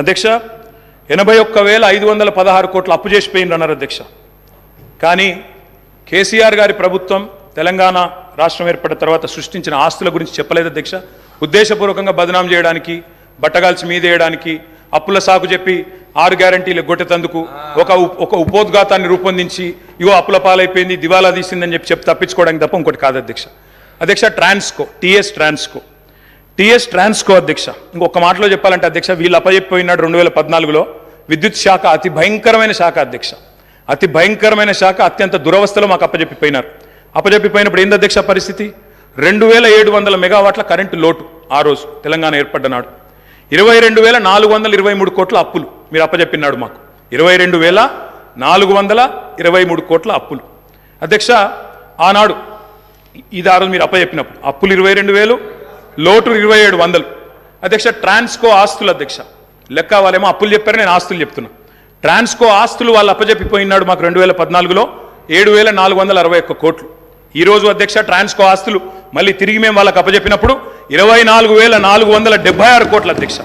అధ్యక్ష 81,516 కోట్ల అప్పు చేసిపోయిందన్నారు అధ్యక్ష. కానీ కేసీఆర్ గారి ప్రభుత్వం తెలంగాణ రాష్ట్రం ఏర్పడిన తర్వాత సృష్టించిన ఆస్తుల గురించి చెప్పలేదు అధ్యక్ష. ఉద్దేశపూర్వకంగా బదనాం చేయడానికి, బట్టగాల్చి మీదేయడానికి, అప్పుల సాకు చెప్పి 6 గ్యారంటీలు గొట్టెతందుకు ఒక ఉపోద్ఘాతాన్ని రూపొందించి ఇగో అప్పుల పాలైపోయింది, దివాలా తీసిందని చెప్పి తప్పించుకోవడానికి తప్ప ఇంకోటి కాదు అధ్యక్ష. అధ్యక్ష టీఎస్ ట్రాన్స్కో అధ్యక్ష, ఇంకొక మాటలో చెప్పాలంటే అధ్యక్ష, వీళ్ళు అప్పచెప్పిపోయినాడు 2014లో విద్యుత్ శాఖ అతి భయంకరమైన శాఖ అధ్యక్ష. అతి భయంకరమైన శాఖ అత్యంత దురవస్థలో మాకు అప్పచెప్పిపోయినారు. అప్పచెప్పిపోయినప్పుడు ఏంది అధ్యక్ష పరిస్థితి? 2700 మెగావాట్ల కరెంటు లోటు ఆ రోజు తెలంగాణ ఏర్పడ్డ నాడు. 22,423 కోట్ల అప్పులు మీరు అప్పచెప్పినాడు మాకు. 22,423 కోట్ల అప్పులు అధ్యక్ష. ఆనాడు ఇది ఆ రోజు మీరు అప్పచెప్పినప్పుడు అప్పులు 22,000, లోటు 2,700 అధ్యక్ష. ట్రాన్స్కో ఆస్తులు అధ్యక్ష, లెక్క వాళ్ళేమో అప్పులు చెప్పారు, నేను ఆస్తులు చెప్తున్నా. ట్రాన్స్కో ఆస్తులు వాళ్ళు అప్పచెప్పిపోయినాడు మాకు 2014లో 7,461 కోట్లు. ఈరోజు అధ్యక్ష ట్రాన్స్కో ఆస్తులు మళ్ళీ తిరిగి మేము వాళ్ళకి అప్పచెప్పినప్పుడు 24,476 కోట్ల అధ్యక్ష.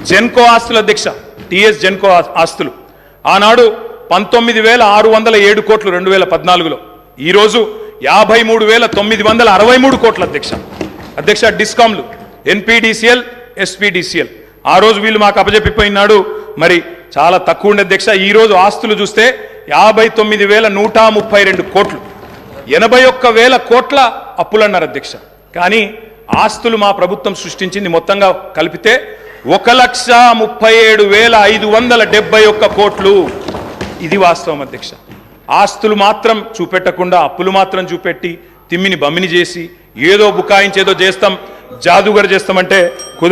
జెన్కో ఆస్తులు అధ్యక్ష, టీఎస్ జెన్కో ఆస్తులు ఆనాడు 19,607 కోట్లు 2014లో, ఈరోజు 53,963 కోట్ల అధ్యక్ష. అధ్యక్ష డిస్కామ్లు ఎన్పీడీసీఎల్, ఎస్పీడీసీఎల్ ఆ రోజు వీళ్ళు మాకు అప్పచెప్పిపోయినాడు మరి చాలా తక్కువ ఉండే అధ్యక్ష. ఈరోజు ఆస్తులు చూస్తే 59,132 కోట్లు, 81,000 కోట్ల అప్పులు అన్నారు అధ్యక్ష. కానీ ఆస్తులు మా ప్రభుత్వం సృష్టించింది మొత్తంగా కలిపితే 1,37,571 కోట్లు. ఇది వాస్తవం అధ్యక్ష. ఆస్తులు మాత్రం చూపెట్టకుండా అప్పులు మాత్రం చూపెట్టి తిమ్మిని బమ్మిని చేసి ఏదో బుకాయించి ఏదో చేస్తాం, జాదుగర్ చేస్తామంటే కుదర